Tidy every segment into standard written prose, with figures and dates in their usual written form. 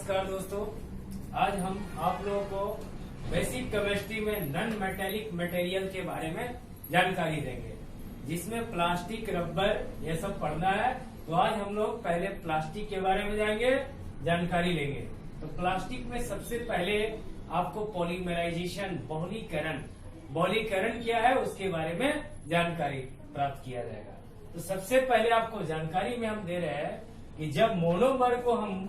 नमस्कार दोस्तों, आज हम आप लोगों को बेसिक केमिस्ट्री में नॉन मेटेलिक मटेरियल के बारे में जानकारी देंगे, जिसमें प्लास्टिक, रबर ये सब पढ़ना है। तो आज हम लोग पहले प्लास्टिक के बारे में जाएंगे, जानकारी लेंगे। तो प्लास्टिक में सबसे पहले आपको पॉलीमराइजेशन, बहुलीकरण क्या है उसके बारे में जानकारी प्राप्त किया जाएगा। तो सबसे पहले आपको जानकारी में हम दे रहे हैं कि जब मोनोमर को हम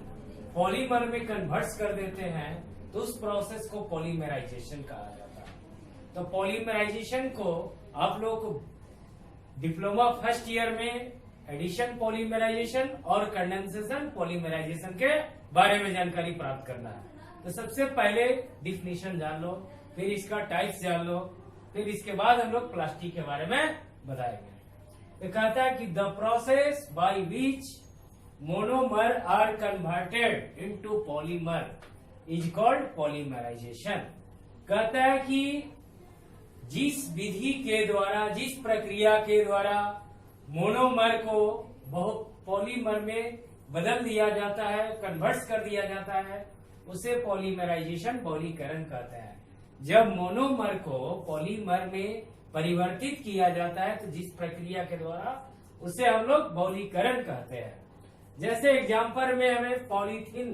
पॉलीमर में कन्वर्ट कर देते हैं तो उस प्रोसेस को पॉलीमराइजेशन कहा जाता है। तो पॉलीमराइजेशन को आप लोगों को डिप्लोमा फर्स्ट ईयर में एडिशन पॉलीमराइजेशन और कंडेंसेशन पॉलीमराइजेशन के बारे में जानकारी प्राप्त करना है। तो सबसे पहले डिफिनीशन जान लो, फिर इसका टाइप्स जान लो, फिर इसके बाद हम लोग प्लास्टिक के बारे में बताएंगे। तो कहता है कि the process by which monomer are converted into polymer is called polymerisation. कहता है कि जिस विधि के द्वारा, जिस प्रक्रिया के द्वारा मोनोमर को पॉलीमर में बदल दिया जाता है, कन्वर्ट कर दिया जाता है, उसे पॉलीमराइजेशन, बहुलीकरण कहते हैं। जब मोनोमर को पॉलीमर में परिवर्तित किया जाता है तो जिस प्रक्रिया के द्वारा, उसे हम लोग बहुलीकरण कहते हैं। जैसे एग्जाम्पल में हमें पॉलीथीन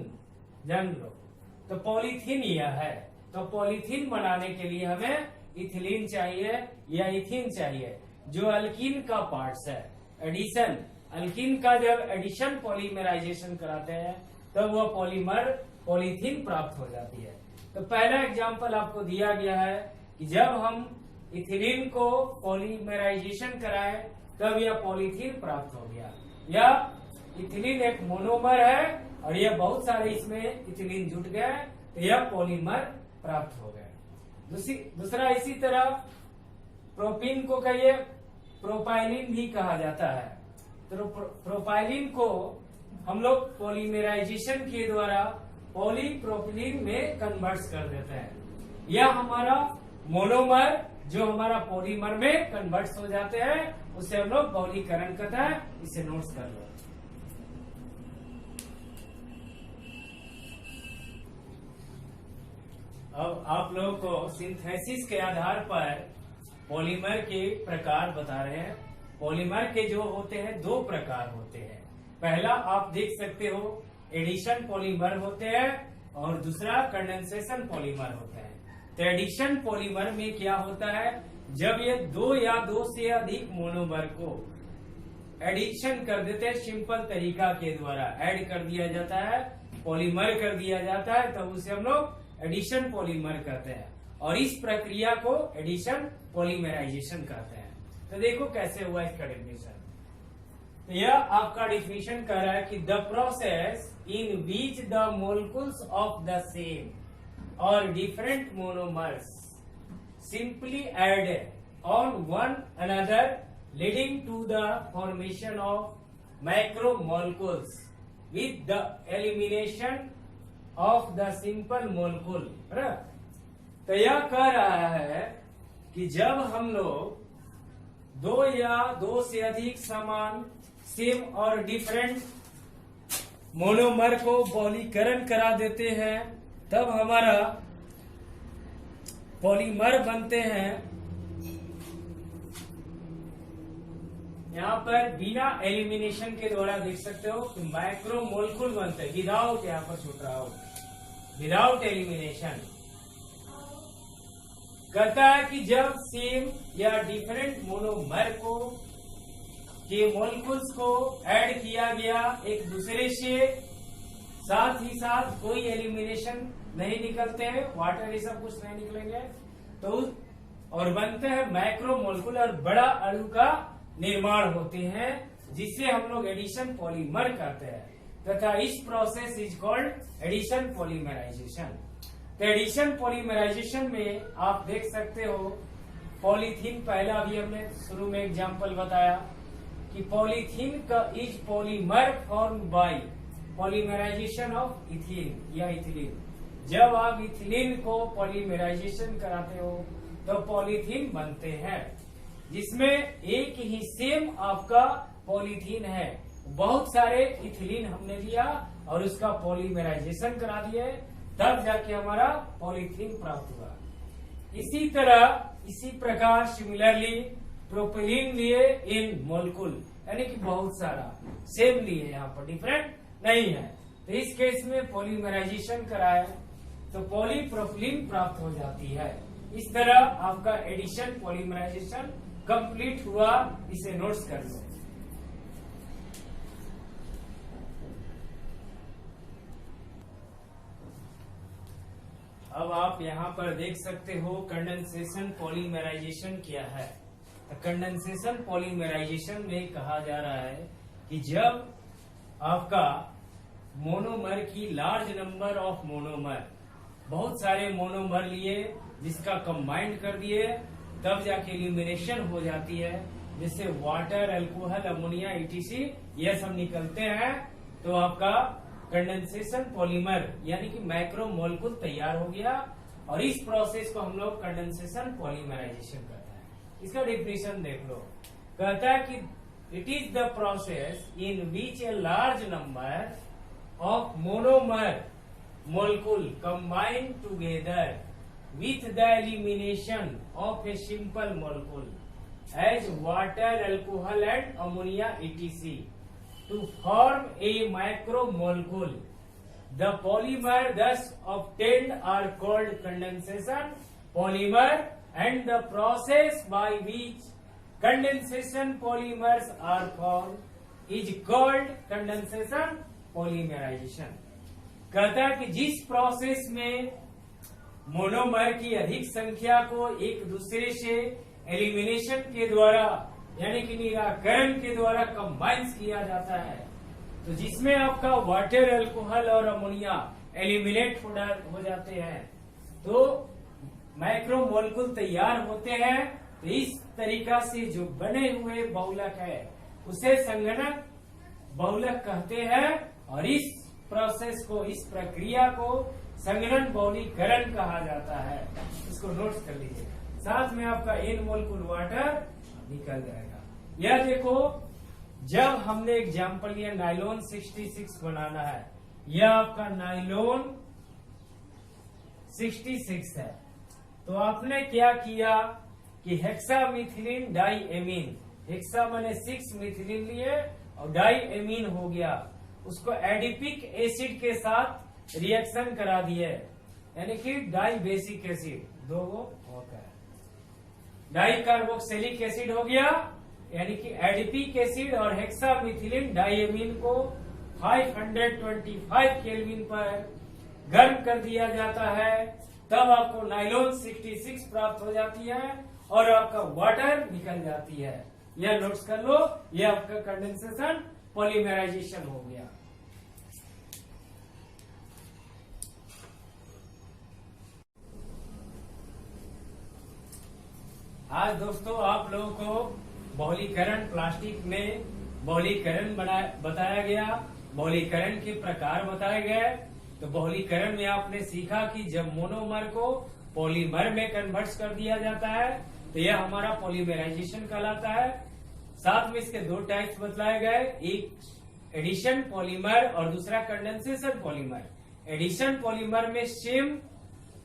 जान लो, तो पॉलीथीन यह है। तो पॉलीथीन बनाने के लिए हमें इथिलीन चाहिए या इथिन चाहिए, जो अल्कीन का पार्ट्स है। एडिशन, अल्कीन का जब एडिशन पॉलीमराइजेशन कराते हैं तब वह पॉलीमर पॉलीथीन प्राप्त हो जाती है। तो पहला एग्जाम्पल आपको दिया गया है कि जब हम इथिलीन को पॉलीमराइजेशन कराए तब यह पॉलीथीन प्राप्त हो गया। या इथिलीन एक मोनोमर है और यह बहुत सारे इसमें इथिलीन जुट गए तो यह पॉलीमर प्राप्त हो गए। दूसरा इसी तरह प्रोपीन को कहिए प्रोपाइलिन भी कहा जाता है। तो प्रोपाइलिन को हम लोग पॉलीमराइजेशन के द्वारा पॉलीप्रोपिलीन में कन्वर्ट कर देते हैं। यह हमारा मोनोमर जो हमारा पॉलीमर में कन्वर्ट हो जाते हैं उसे हम लोग बहुलीकरण कहते हैं। इसे नोट्स कर लो। अब आप लोगों को सिंथेसिस के आधार पर पॉलीमर के प्रकार बता रहे हैं। पॉलीमर के जो होते हैं दो प्रकार होते हैं। पहला आप देख सकते हो एडिशन पॉलीमर होते हैं और दूसरा कंडेंसेशन पॉलीमर होते हैं। तो एडिशन पॉलीमर में क्या होता है, जब ये दो या दो से अधिक मोनोमर को एडिशन कर देते हैं, सिंपल तरीका के द्वारा ऐड कर दिया जाता है, पॉलीमर कर दिया जाता है, तब उसे हम लोग एडिशन पॉलीमर कहते हैं। और इस प्रक्रिया को एडिशन पॉलीमराइजेशन कहते हैं। तो देखो कैसे हुआ इसका डेफिनेशन। तो यह आपका डेफिनेशन कह रहा है कि the process in which the molecules of the same or different monomers simply add on one another leading to the formation of macromolecules with the elimination of the simple molecule. तो यह कह रहा है कि जब हम लोग दो या दो से अधिक समान, सेम और डिफरेंट मोनोमर को बहुलीकरण करा देते हैं तब हमारा पॉलीमर बनते हैं। यहाँ पर बिना एलिमिनेशन के द्वारा देख सकते हो कि मैक्रोमोलिक्यूल बनते हैं, विदाउट, यहाँ पर छूट रहा हो, विदाउट एलिमिनेशन। कहता है कि जब सेम या डिफरेंट मोनोमर को के मोलिक्यूल्स को ऐड किया गया एक दूसरे से, साथ ही साथ कोई एलिमिनेशन नहीं निकलते हैं, वाटर ये सब कुछ नहीं निकलेंगे, तो और बनते हैं मैक्रोमोलिक्यूल और बड़ा अणु का निर्माण होते हैं, जिससे हम लोग एडिशन पॉलीमर कहते हैं। तथा इस process is called addition polymerisation. तो एडिशन पॉलीमराइजेशन में आप देख सकते हो पॉलीथीन, पहला अभी हमने शुरू में एग्जांपल बताया कि पॉलीथीन का is polymer form by polymerisation of ethene या इथिलीन। जब आप इथिलीन को पॉलीमराइजेशन कराते हो तो पॉलीथीन बनते हैं, जिसमें एक ही सेम आपका पॉलीथीन है, बहुत सारे इथिलीन हमने लिया और उसका पॉलीमराइजेशन करा दिए, तब जाके हमारा पॉलीथीन प्राप्त हुआ। इसी तरह इसी प्रकार सिमिलरली प्रोपिलीन लिए इन मोलिक्यूल, यानी कि बहुत सारा सेम लिए, यहाँ पर डिफरेंट नहीं है। तो इस केस में पॉलीमराइजेशन कराए तो पॉलीप्रोपिलीन प्राप्त हो जाती है। इस तरह आपका एडिशन पॉलीमराइजेशन कंप्लीट हुआ, इसे नोट्स कर लो। अब आप यहाँ पर देख सकते हो कंडेंसेशन पॉलीमराइजेशन क्या है। कंडेंसेशन पॉलीमराइजेशन में कहा जा रहा है कि जब आपका मोनोमर की लार्ज नंबर ऑफ मोनोमर, बहुत सारे मोनोमर लिए जिसका कंबाइंड कर दिए, तब जाके एलिमिनेशन हो जाती है, जिससे वाटर, अल्कोहल, अमोनिया, ईटीसी ये सब निकलते हैं, तो आपका कंडेंसेशन पॉलीमर यानी कि मैक्रो मोलिक्यूल तैयार हो गया। और इस प्रोसेस को हम लोग कंडेंसेशन पॉलीमराइजेशन कहते हैं। इसका डेफिनेशन देख लो, कहता है कि it is the process in which a large number of monomer molecule combine together with the elimination of a simple molecule as water, alcohol and ammonia etc. to form a macromolecule. The polymer thus obtained are called condensation polymer, and the process by which condensation polymers are formed is called condensation polymerization. कहता है कि जिस process में monomer की अधिक संख्या को एक दूसरे से एलिमिनेशन के द्वारा यानी कि निराकरण के द्वारा कंबाइंस किया जाता है, तो जिसमें आपका वाटर, अल्कोहल और अमोनिया एलिमिनेट हो जाते हैं, तो मैक्रो मोलिक्यूल तैयार होते हैं। तो इस तरीका से जो बने हुए बहुलक है उसे संगणक बहुलक कहते हैं। और इस प्रोसेस को, इस प्रक्रिया को संगणन बहुलीकरण कहा जाता है। इसको नोट्स कर लीजिए। साथ में आपका एन मोलिक्यूल वाटर निकल जाएगा। यह देखो, जब हमने एग्जाम्पल लिया नाइलॉन 66 बनाना है, यह आपका नाइलॉन 66 है, तो आपने क्या किया कि हेक्सामिथिलीन डाइएमीन, हेक्सा माने 6 मिथिलीन लिए और डाइएमीन हो गया, उसको एडिपिक एसिड के साथ रिएक्शन करा दिए, यानी कि डाई बेसिक एसिड, दो वो होता है, डाई कार्बोक्सिलिक एसिड हो गया, यानी कि एडिपिक एसिड और हेक्सामिथिलीन डाइएमीन को 525 केल्विन पर गर्म कर दिया जाता है, तब आपको नाइलॉन 66 प्राप्त हो जाती है और आपका वाटर निकल जाती है। यह नोट्स कर लो, यह आपका कंडेंसेशन पॉलीमराइजेशन हो गया। आज दोस्तों आप लोगों को बहुलीकरण, प्लास्टिक में बहुलीकरण बताया गया, बहुलीकरण के प्रकार बताए गए। तो बहुलीकरण में आपने सीखा कि जब मोनोमर को पॉलीमर में कन्वर्ट कर दिया जाता है तो यह हमारा पॉलीमराइजेशन कहलाता है। साथ में इसके दो टाइप्स बतलाए गए, एक एडिशन पॉलीमर और दूसरा कंडेंसेशन पॉलीमर। एडिशन पॉलीमर में सेम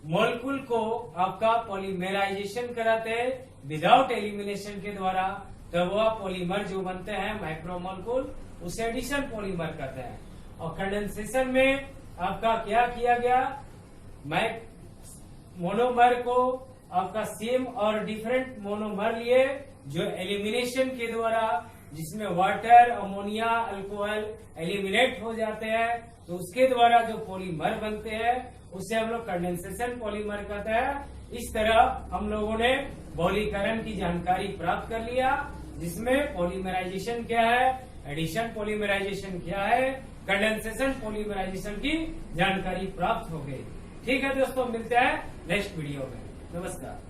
मॉलिक्यूल को आपका पॉलीमराइजेशन कराते हैं विदाउट एलिमिनेशन के द्वारा, तो वह पॉलीमर जो बनते हैं माइक्रोमोलिक्यूल, उसे एडिशन पॉलीमर कहते हैं। और कंडेंसेशन में आपका क्या किया गया, मोनोमर को आपका सेम और डिफरेंट मोनोमर लिए जो एलिमिनेशन के द्वारा, जिसमें वाटर, अमोनिया, अल्कोहल एलिमिनेट हो जाते हैं, तो उसके द्वारा जो पॉलीमर बनते हैं उसे हम लोग कंडेंसेशन पॉलीमर कहते हैं। इस तरह हम लोगों ने बहुलीकरण की जानकारी प्राप्त कर लिया, जिसमें पॉलीमराइजेशन क्या है, एडिशन पॉलीमराइजेशन क्या है, कंडेंसेशन पॉलीमराइजेशन की जानकारी प्राप्त हो गई। ठीक है दोस्तों, मिलते हैं नेक्स्ट वीडियो में। नमस्कार।